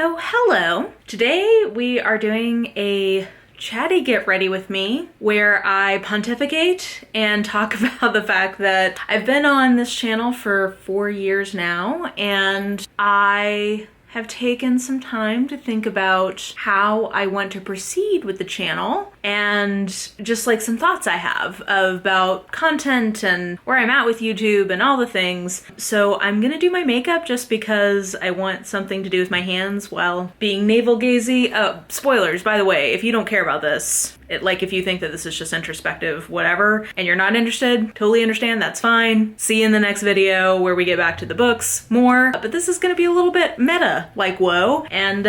Oh, hello. Today we are doing a chatty get ready with me where I pontificate and talk about the fact that I've been on this channel for 4 years now, and I have taken some time to think about how I want to proceed with the channel and just like some thoughts I have about content and where I'm at with YouTube and all the things. So I'm gonna do my makeup just because I want something to do with my hands while being navel-gazy. Spoilers, by the way, if you don't care about this, if you think that this is just introspective, whatever, and you're not interested, totally understand, that's fine. See you in the next video where we get back to the books more. But this is gonna be a little bit meta, like whoa. And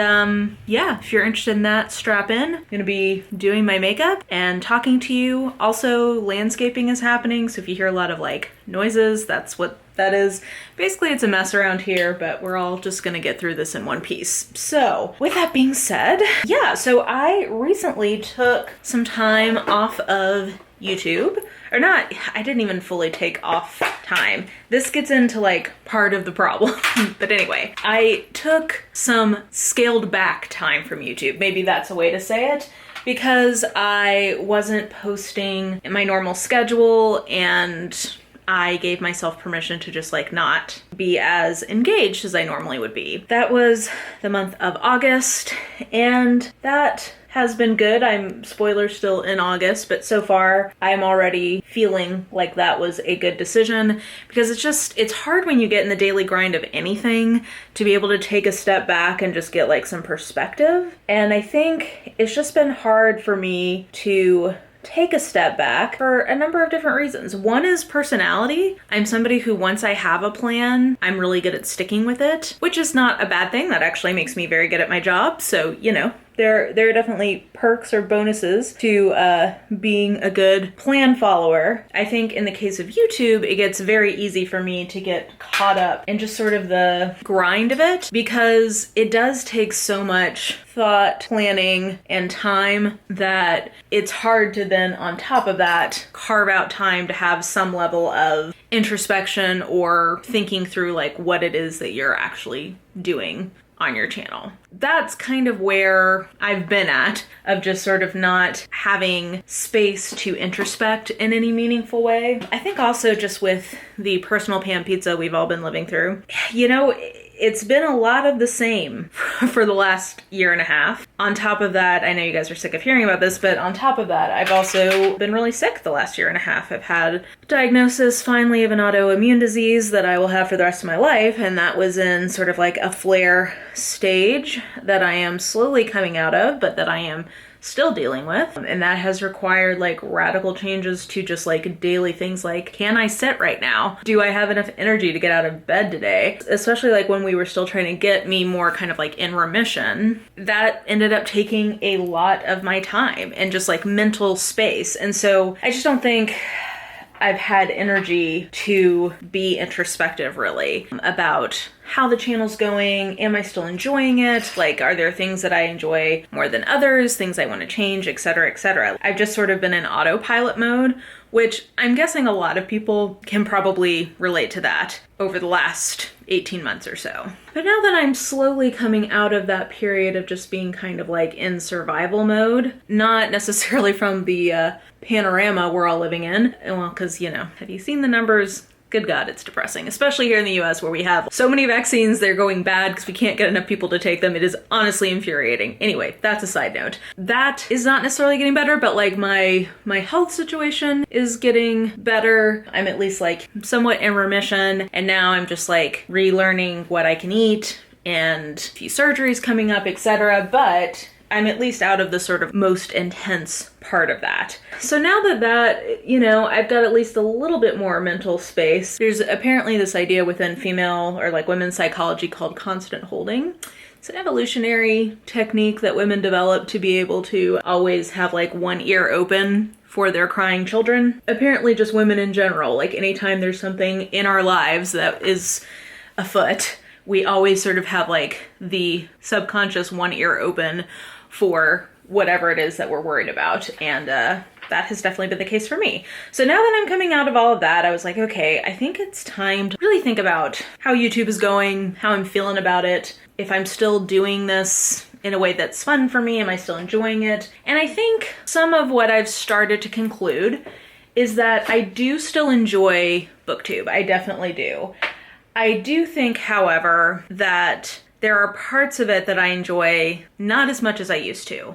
yeah, if you're interested in that, strap in. I'm gonna be doing my makeup and talking to you. Also, landscaping is happening, so if you hear a lot of like noises, that's what that is. Basically, it's a mess around here, but we're all just gonna get through this in one piece. So with that being said, yeah, so I recently took some time off of YouTube. Or not, I didn't even fully take off time. This gets into like part of the problem. But anyway, I took some scaled back time from YouTube. Maybe that's a way to say it, because I wasn't posting in my normal schedule and I gave myself permission to just like not be as engaged as I normally would be. That was the month of August, and that has been good. I'm still in August, but so far I'm already feeling like that was a good decision, because it's hard when you get in the daily grind of anything to be able to take a step back and just get like some perspective. And I think it's just been hard for me to take a step back for a number of different reasons. One is personality. I'm somebody who, once I have a plan, I'm really good at sticking with it, which is not a bad thing. That actually makes me very good at my job. So, you know, there are definitely perks or bonuses to being a good plan follower. I think in the case of YouTube, it gets very easy for me to get caught up in just sort of the grind of it, because it does take so much thought, planning, and time that it's hard to then, on top of that, carve out time to have some level of introspection or thinking through like what it is that you're actually doing on your channel. That's kind of where I've been at, of just sort of not having space to introspect in any meaningful way. I think also just with the personal pan pizza we've all been living through, you know, it's been a lot of the same for the last year and a half. On top of that, I know you guys are sick of hearing about this, but on top of that, I've also been really sick the last year and a half. I've had a diagnosis finally of an autoimmune disease that I will have for the rest of my life, and that was in sort of like a flare stage that I am slowly coming out of, but that I am still dealing with. And that has required like radical changes to just like daily things like, can I sit right now? Do I have enough energy to get out of bed today? Especially like when we were still trying to get me more kind of like in remission, that ended up taking a lot of my time and just like mental space. And so I just don't think I've had energy to be introspective really about how the channel's going. Am I still enjoying it? Like, are there things that I enjoy more than others, things I want to change, etc., etc. I've just sort of been in autopilot mode, which I'm guessing a lot of people can probably relate to that over the last 18 months or so. But now that I'm slowly coming out of that period of just being kind of like in survival mode, not necessarily from the panorama we're all living in, well, because, you know, have you seen the numbers? Good God, it's depressing, especially here in the US where we have so many vaccines, they're going bad because we can't get enough people to take them. It is honestly infuriating. Anyway, that's a side note. That is not necessarily getting better, but like my health situation is getting better. I'm at least like somewhat in remission, and now I'm just like relearning what I can eat and a few surgeries coming up, etc. But I'm at least out of the sort of most intense part of that. So now that, you know, I've got at least a little bit more mental space, there's apparently this idea within female or like women's psychology called constant holding. It's an evolutionary technique that women develop to be able to always have like one ear open for their crying children. Apparently just women in general, like anytime there's something in our lives that is afoot, we always sort of have like the subconscious one ear open for whatever it is that we're worried about. And that has definitely been the case for me. So now that I'm coming out of all of that, I was like, okay, I think it's time to really think about how YouTube is going, how I'm feeling about it, if I'm still doing this in a way that's fun for me, am I still enjoying it? And I think some of what I've started to conclude is that I do still enjoy Booktube. I definitely do. I do think, however, that there are parts of it that I enjoy not as much as I used to.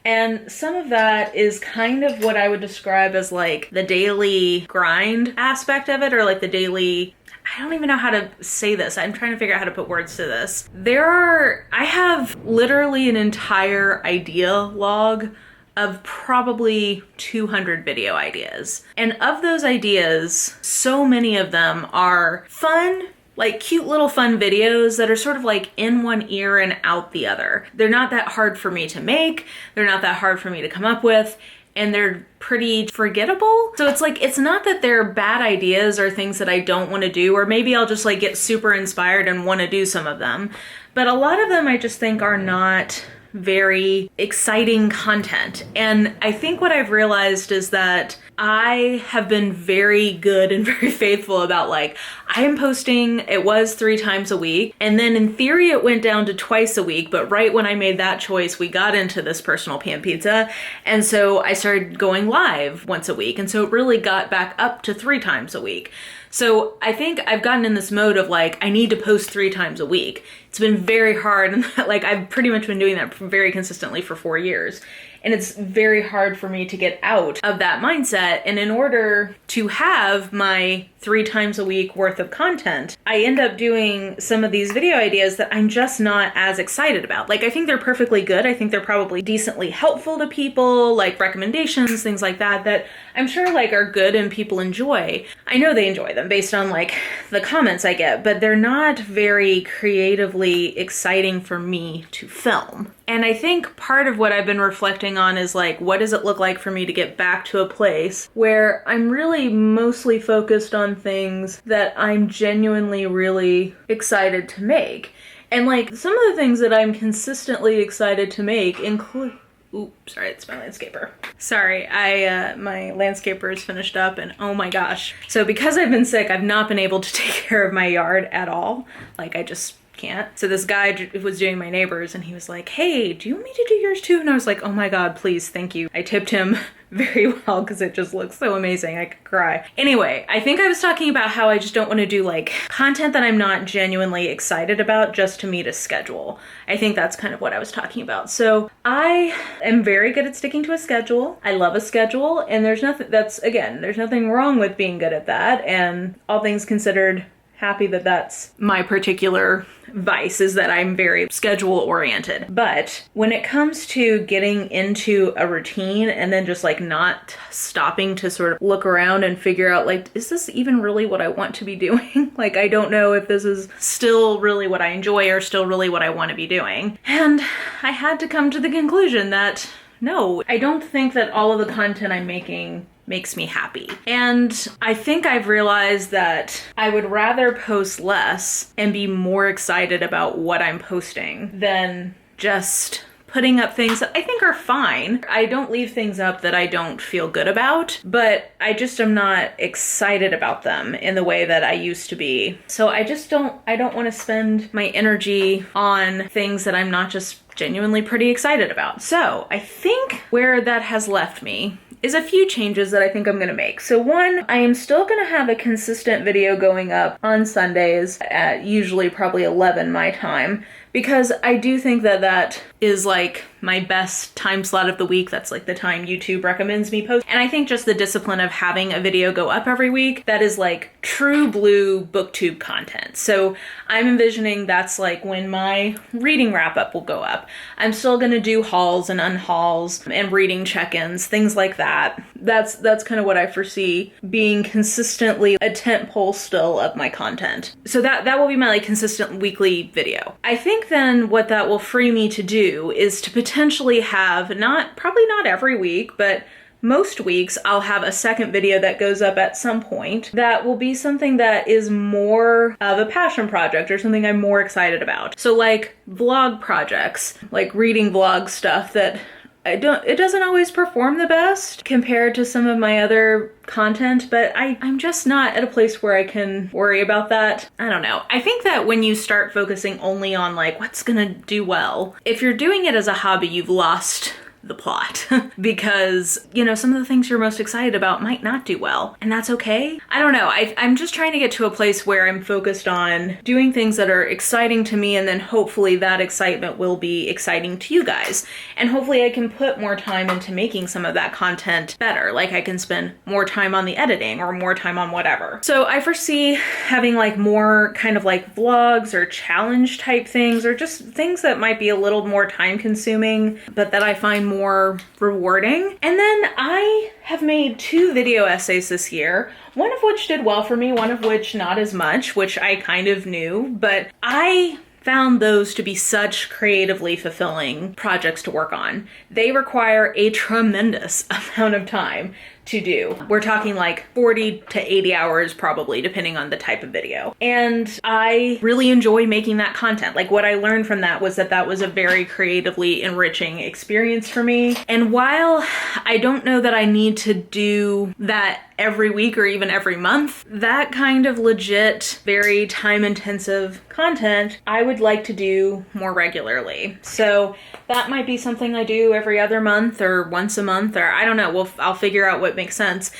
And some of that is kind of what I would describe as like the daily grind aspect of it, or like the daily, I don't even know how to say this. I'm trying to figure out how to put words to this. I have literally an entire idea log of probably 200 video ideas. And of those ideas, so many of them are fun, like cute little fun videos that are sort of like in one ear and out the other. They're not that hard for me to make. They're not that hard for me to come up with. And they're pretty forgettable. So it's like, it's not that they're bad ideas or things that I don't want to do, or maybe I'll just like get super inspired and want to do some of them. But a lot of them I just think are not very exciting content. And I think what I've realized is that I have been very good and very faithful about like, I am posting, it was 3 times a week. And then in theory, it went down to twice a week. But right when I made that choice, we got into this personal pan pizza. And so I started going live once a week. And so it really got back up to 3 times a week. So I think I've gotten in this mode of like, I need to post 3 times a week. It's been very hard. And like, I've pretty much been doing that very consistently for 4 years. And it's very hard for me to get out of that mindset. And in order to have my 3 times a week worth of content, I end up doing some of these video ideas that I'm just not as excited about. Like, I think they're perfectly good. I think they're probably decently helpful to people, like recommendations, things like that, that I'm sure like are good and people enjoy. I know they enjoy them based on like the comments I get, but they're not very creatively exciting for me to film. And I think part of what I've been reflecting on is like, what does it look like for me to get back to a place where I'm really mostly focused on things that I'm genuinely really excited to make. And like some of the things that I'm consistently excited to make include, oops, sorry, it's my landscaper. Sorry, my landscaper is finished up and oh my gosh. So because I've been sick, I've not been able to take care of my yard at all. Like I just can't. So this guy was doing my neighbors and he was like, hey, do you want me to do yours too? And I was like, oh my God, please, thank you. I tipped him very well because it just looks so amazing. I could cry. Anyway, I think I was talking about how I just don't want to do like content that I'm not genuinely excited about just to meet a schedule. I think that's kind of what I was talking about. So I am very good at sticking to a schedule. I love a schedule and there's nothing wrong with being good at that. And all things considered, happy that that's my particular vice, is that I'm very schedule oriented. But when it comes to getting into a routine and then just like not stopping to sort of look around and figure out like, is this even really what I want to be doing? Like, I don't know if this is still really what I enjoy or still really what I want to be doing. And I had to come to the conclusion that no, I don't think that all of the content I'm making makes me happy. And I think I've realized that I would rather post less and be more excited about what I'm posting than just putting up things that I think are fine. I don't leave things up that I don't feel good about, but I just am not excited about them in the way that I used to be. So I don't want to spend my energy on things that I'm not just genuinely pretty excited about. So I think where that has left me is a few changes that I think I'm gonna make. So one, I am still gonna have a consistent video going up on Sundays at usually probably 11 my time, because I do think that that is like my best time slot of the week. That's like the time YouTube recommends me post. And I think just the discipline of having a video go up every week, that is like true blue Booktube content. So I'm envisioning that's like when my reading wrap up will go up. I'm still gonna do hauls and unhauls and reading check-ins, things like that. That's kind of what I foresee being consistently a tentpole still of my content. So that will be my like consistent weekly video. I think then what that will free me to do is to potentially have probably not every week, but most weeks I'll have a second video that goes up at some point that will be something that is more of a passion project or something I'm more excited about. So like vlog projects, like reading vlog stuff that it doesn't always perform the best compared to some of my other content, but I'm just not at a place where I can worry about that. I don't know. I think that when you start focusing only on like what's gonna do well, if you're doing it as a hobby, you've lost the plot because, you know, some of the things you're most excited about might not do well, and that's okay. I don't know. I'm just trying to get to a place where I'm focused on doing things that are exciting to me, and then hopefully that excitement will be exciting to you guys. And hopefully I can put more time into making some of that content better. Like I can spend more time on the editing or more time on whatever. So I foresee having like more kind of like vlogs or challenge type things, or just things that might be a little more time consuming, but that I find more rewarding. And then I have made 2 video essays this year, one of which did well for me, one of which not as much, which I kind of knew, but I found those to be such creatively fulfilling projects to work on. They require a tremendous amount of time to do. We're talking like 40 to 80 hours probably, depending on the type of video. And I really enjoy making that content. Like what I learned from that was that was a very creatively enriching experience for me. And while I don't know that I need to do that every week or even every month, that kind of legit, very time intensive content, I would like to do more regularly. So that might be something I do every other month or once a month, or I don't know. I'll figure out what makes sense.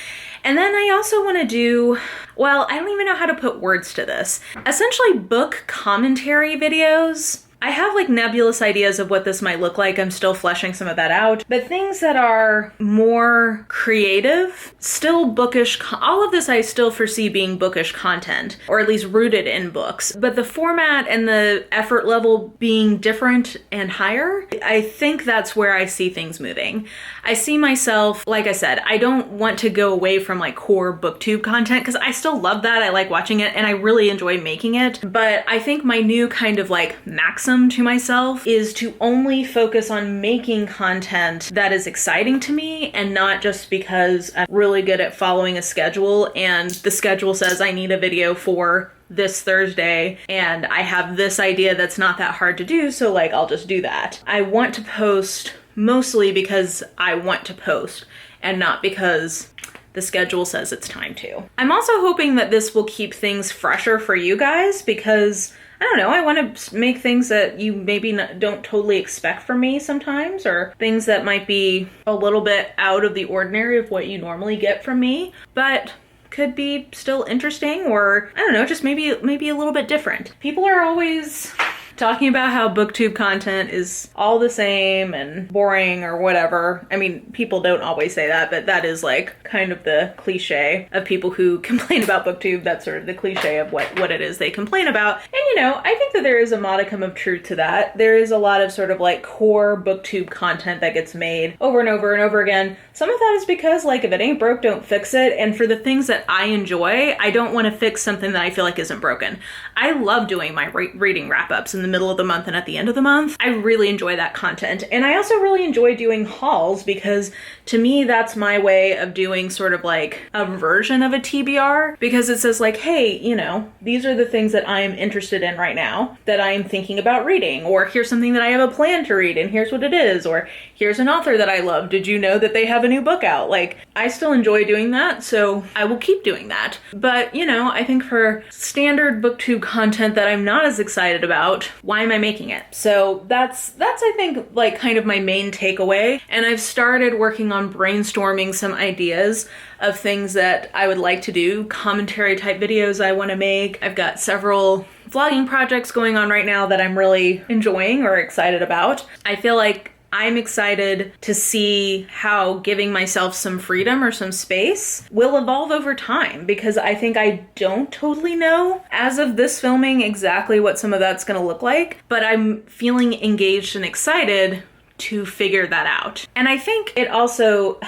And then I also want to do, well, I don't even know how to put words to this. Essentially book commentary videos. I have like nebulous ideas of what this might look like. I'm still fleshing some of that out, but things that are more creative, still bookish, all of this I still foresee being bookish content, or at least rooted in books, but the format and the effort level being different and higher. I think that's where I see things moving. I see myself, like I said, I don't want to go away from like core booktube content because I still love that. I like watching it and I really enjoy making it, but I think my new kind of like maximum to myself is to only focus on making content that is exciting to me, and not just because I'm really good at following a schedule and the schedule says I need a video for this Thursday and I have this idea that's not that hard to do, so like I'll just do that. I want to post mostly because I want to post and not because the schedule says it's time to. I'm also hoping that this will keep things fresher for you guys because I don't know, I want to make things that you maybe don't totally expect from me sometimes, or things that might be a little bit out of the ordinary of what you normally get from me, but could be still interesting, or I don't know, just maybe a little bit different. People are always talking about how booktube content is all the same and boring or whatever. I mean, people don't always say that, but that is like kind of the cliche of people who complain about booktube. That's sort of the cliche of what it is they complain about. And you know, I think that there is a modicum of truth to that. There is a lot of sort of like core booktube content that gets made over and over and over again. Some of that is because like if it ain't broke, don't fix it. And for the things that I enjoy, I don't want to fix something that I feel like isn't broken. I love doing my reading wrap-ups in the middle of the month and at the end of the month. I really enjoy that content. And I also really enjoy doing hauls because to me, that's my way of doing sort of like a version of a TBR, because it says like, hey, you know, these are the things that I am interested in right now that I am thinking about reading, or here's something that I have a plan to read and here's what it is, or here's an author that I love. Did you know that they have a new book out? Like, I still enjoy doing that, so I will keep doing that. But, you know, I think for standard booktube content that I'm not as excited about, why am I making it? So that's I think like kind of my main takeaway. And I've started working on brainstorming some ideas of things that I would like to do, commentary type videos I want to make. I've got several vlogging projects going on right now that I'm really enjoying or excited about. I feel like I'm excited to see how giving myself some freedom or some space will evolve over time, because I think I don't totally know as of this filming exactly what some of that's going to look like, but I'm feeling engaged and excited to figure that out. And I think it also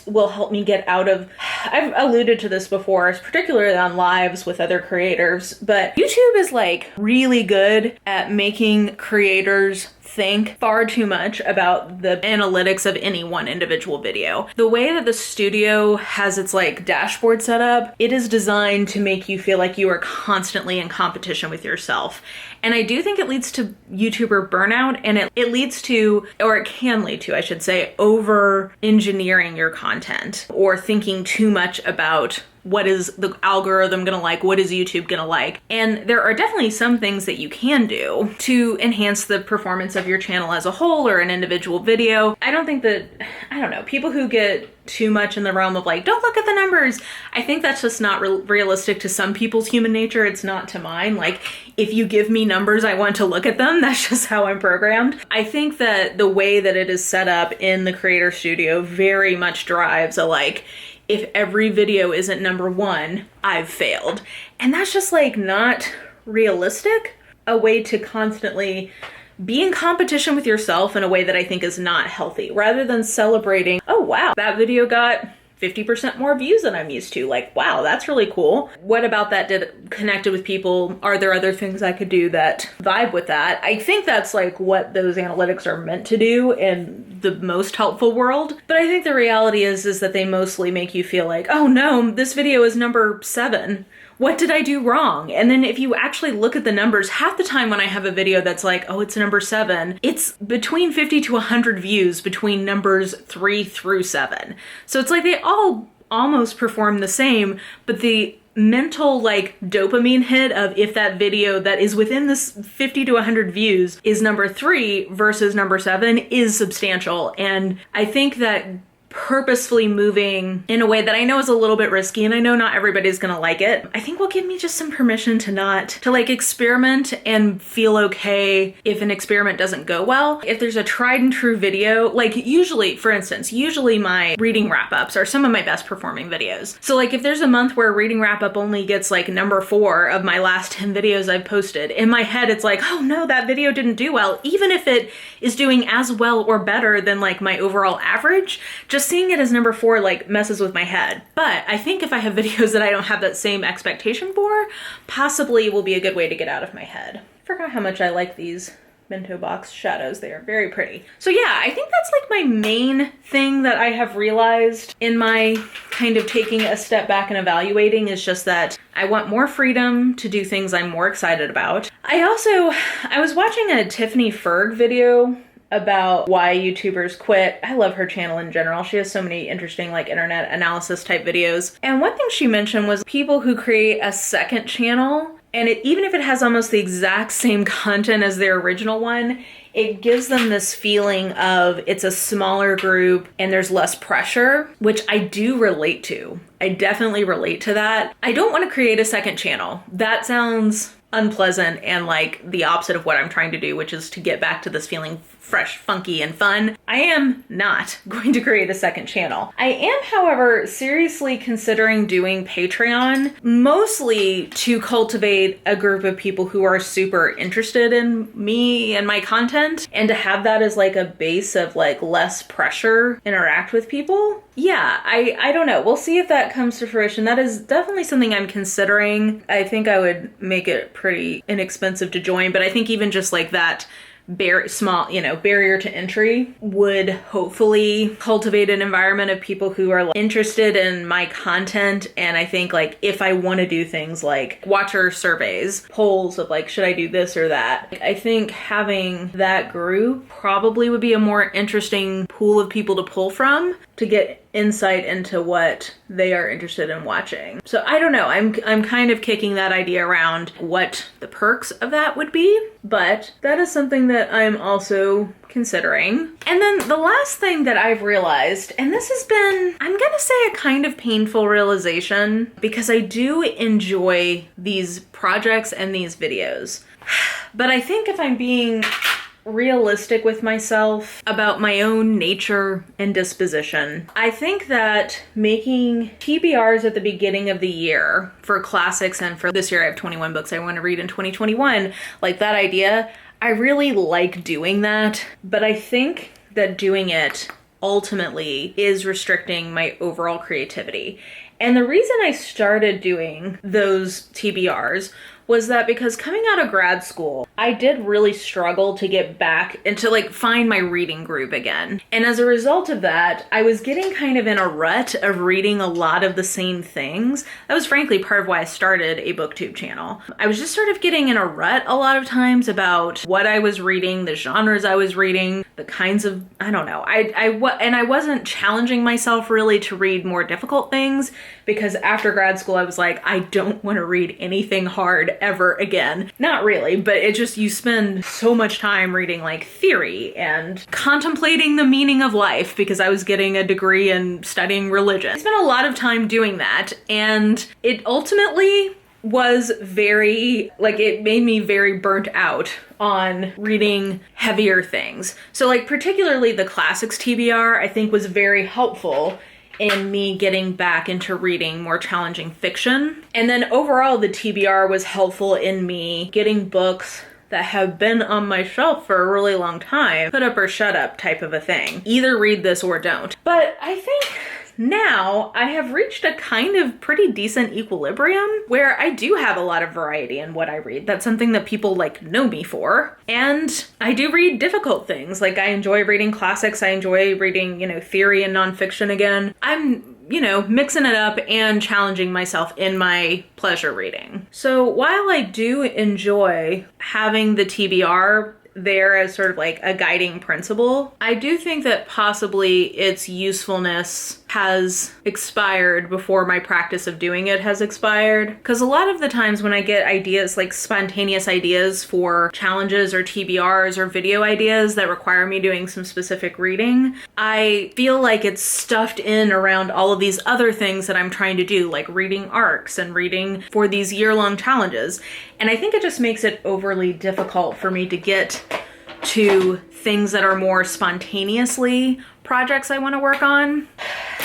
will help me get out of, I've alluded to this before, particularly on lives with other creators, but YouTube is like really good at making creators think far too much about the analytics of any one individual video. The way that the studio has its like dashboard set up, it is designed to make you feel like you are constantly in competition with yourself. And I do think it leads to YouTuber burnout, and it leads to, or it can lead to, I should say, over engineering your content or thinking too much about what is the algorithm gonna like, what is YouTube gonna like. And there are definitely some things that you can do to enhance the performance of your channel as a whole or an individual video. I don't think that, I don't know, people who get too much in the realm of like, don't look at the numbers. I think that's just not realistic to some people's human nature. It's not to mine. Like, if you give me numbers, I want to look at them. That's just how I'm programmed. I think that the way that it is set up in the creator studio very much drives a like, if every video isn't number one, I've failed. And that's just like not realistic. A way to constantly be in competition with yourself in a way that I think is not healthy, rather than celebrating, oh wow, that video got 50% more views than I'm used to. Like, wow, that's really cool. What about that did connected with people? Are there other things I could do that vibe with that? I think that's like what those analytics are meant to do in the most helpful world. But I think the reality is that they mostly make you feel like, oh no, this video is number 7. What did I do wrong? And then if you actually look at the numbers, half the time when I have a video that's like, oh, it's number 7, it's between 50 to 100 views between numbers 3 through 7. So it's like they all almost perform the same, but the mental like dopamine hit of if that video that is within this 50 to 100 views is number 3 versus number 7 is substantial. And I think that purposefully moving in a way that I know is a little bit risky, and I know not everybody's gonna like it, I think will give me just some permission to like experiment and feel okay if an experiment doesn't go well. If there's a tried and true video, like usually, for instance, usually my reading wrap-ups are some of my best performing videos. So like if there's a month where a reading wrap-up only gets like number 4 of my last 10 videos I've posted, in my head it's like, oh no, that video didn't do well. Even if it is doing as well or better than like my overall average, just seeing it as number 4 like messes with my head. But I think if I have videos that I don't have that same expectation for, possibly will be a good way to get out of my head. I forgot how much I like these bento box shadows. They are very pretty. So yeah, I think that's like my main thing that I have realized in my kind of taking a step back and evaluating, is just that I want more freedom to do things I'm more excited about. I was watching a Tiffany Ferg video about why YouTubers quit. I love her channel in general. She has so many interesting like internet analysis type videos. And one thing she mentioned was people who create a second channel, and even if it has almost the exact same content as their original one, it gives them this feeling of it's a smaller group and there's less pressure, which I do relate to. I definitely relate to that. I don't want to create a second channel. That sounds unpleasant and like the opposite of what I'm trying to do, which is to get back to this feeling fresh, funky, and fun. I am not going to create a second channel. I am, however, seriously considering doing Patreon, mostly to cultivate a group of people who are super interested in me and my content, and to have that as like a base of like less pressure, interact with people. Yeah, I don't know. We'll see if that comes to fruition. That is definitely something I'm considering. I think I would make it pretty inexpensive to join, but I think even just like that barrier to entry would hopefully cultivate an environment of people who are like, interested in my content. And I think like if I want to do things like watcher surveys, polls of like, should I do this or that? I think having that group probably would be a more interesting pool of people to pull from to get insight into what they are interested in watching. So I don't know, I'm kind of kicking that idea around what the perks of that would be, but that is something that I'm also considering. And then the last thing that I've realized, and this has been, I'm gonna say a kind of painful realization, because I do enjoy these projects and these videos, but I think if I'm being realistic with myself about my own nature and disposition, I think that making TBRs at the beginning of the year for classics, and for this year I have 21 books I want to read in 2021, like that idea, I really like doing that, but I think that doing it ultimately is restricting my overall creativity. And the reason I started doing those TBRs was that because coming out of grad school, I did really struggle to get back and to like find my reading groove again. And as a result of that, I was getting kind of in a rut of reading a lot of the same things. That was frankly part of why I started a Booktube channel. I was just sort of getting in a rut a lot of times about what I was reading, the genres I was reading, the kinds of, I don't know. And I wasn't challenging myself really to read more difficult things, because after grad school, I was like, I don't want to read anything hard ever again. Not really, but it just, you spend so much time reading like theory and contemplating the meaning of life, because I was getting a degree in studying religion. I spent a lot of time doing that, and it ultimately was very, like, it made me very burnt out on reading heavier things. So like particularly the classics TBR, I think was very helpful in me getting back into reading more challenging fiction. And then overall, the TBR was helpful in me getting books that have been on my shelf for a really long time, put up or shut up type of a thing. Either read this or don't. But I think now I have reached a kind of pretty decent equilibrium where I do have a lot of variety in what I read. That's something that people like know me for. And I do read difficult things. Like I enjoy reading classics. I enjoy reading, theory and nonfiction again. I'm mixing it up and challenging myself in my pleasure reading. So while I do enjoy having the TBR there as sort of like a guiding principle, I do think that possibly its usefulness has expired before my practice of doing it has expired. Because a lot of the times when I get ideas, like spontaneous ideas for challenges or TBRs or video ideas that require me doing some specific reading, I feel like it's stuffed in around all of these other things that I'm trying to do, like reading arcs and reading for these year-long challenges. And I think it just makes it overly difficult for me to get to things that are more spontaneously projects I want to work on.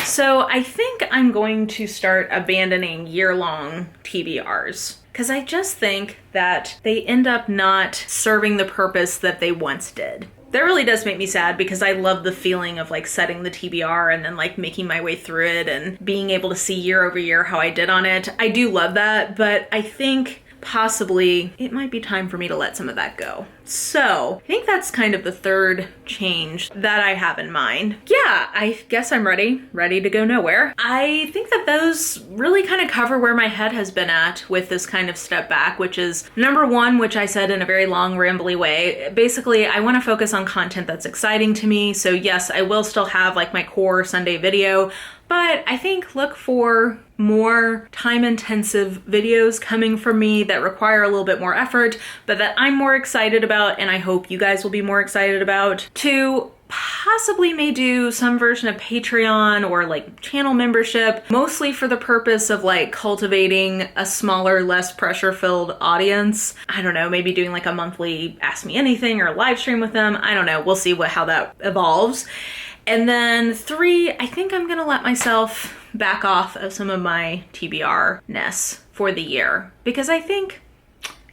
So I think I'm going to start abandoning year-long TBRs, because I just think that they end up not serving the purpose that they once did. That really does make me sad, because I love the feeling of like setting the TBR and then like making my way through it and being able to see year over year how I did on it. I do love that, but I think possibly it might be time for me to let some of that go. So I think that's kind of the third change that I have in mind. Yeah, I guess I'm ready to go nowhere. I think that those really kind of cover where my head has been at with this kind of step back, which is number one, which I said in a very long rambly way. Basically, I want to focus on content that's exciting to me. So yes, I will still have like my core Sunday video, but I think look for more time-intensive videos coming from me that require a little bit more effort, but that I'm more excited about, and I hope you guys will be more excited about. To possibly may do some version of Patreon or like channel membership, mostly for the purpose of like cultivating a smaller, less pressure-filled audience. I don't know, maybe doing like a monthly Ask Me Anything or live stream with them. I don't know, we'll see how that evolves. And then 3, I think I'm gonna let myself back off of some of my TBR-ness for the year, because I think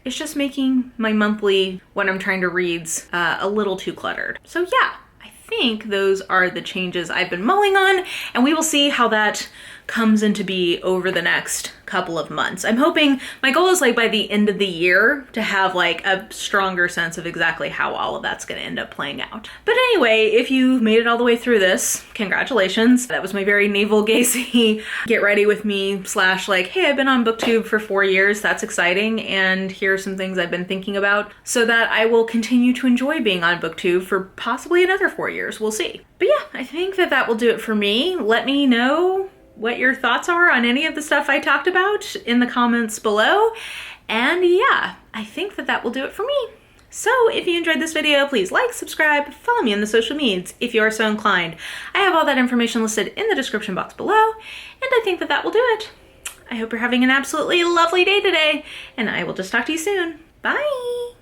it's just making my monthly, when I'm trying to reads, a little too cluttered. So yeah, I think those are the changes I've been mulling on, and we will see how that comes into be over the next couple of months. I'm hoping, my goal is like by the end of the year to have like a stronger sense of exactly how all of that's gonna end up playing out. But anyway, if you made it all the way through this, congratulations. That was my very navel-gazing get ready with me / like, hey, I've been on Booktube for 4 years, that's exciting, and here are some things I've been thinking about so that I will continue to enjoy being on Booktube for possibly another 4 years, we'll see. But yeah, I think that will do it for me. Let me know what your thoughts are on any of the stuff I talked about in the comments below. And yeah, I think that will do it for me. So if you enjoyed this video, please like, subscribe, follow me on the social medias if you are so inclined. I have all that information listed in the description box below, and I think that will do it. I hope you're having an absolutely lovely day today, and I will just talk to you soon. Bye!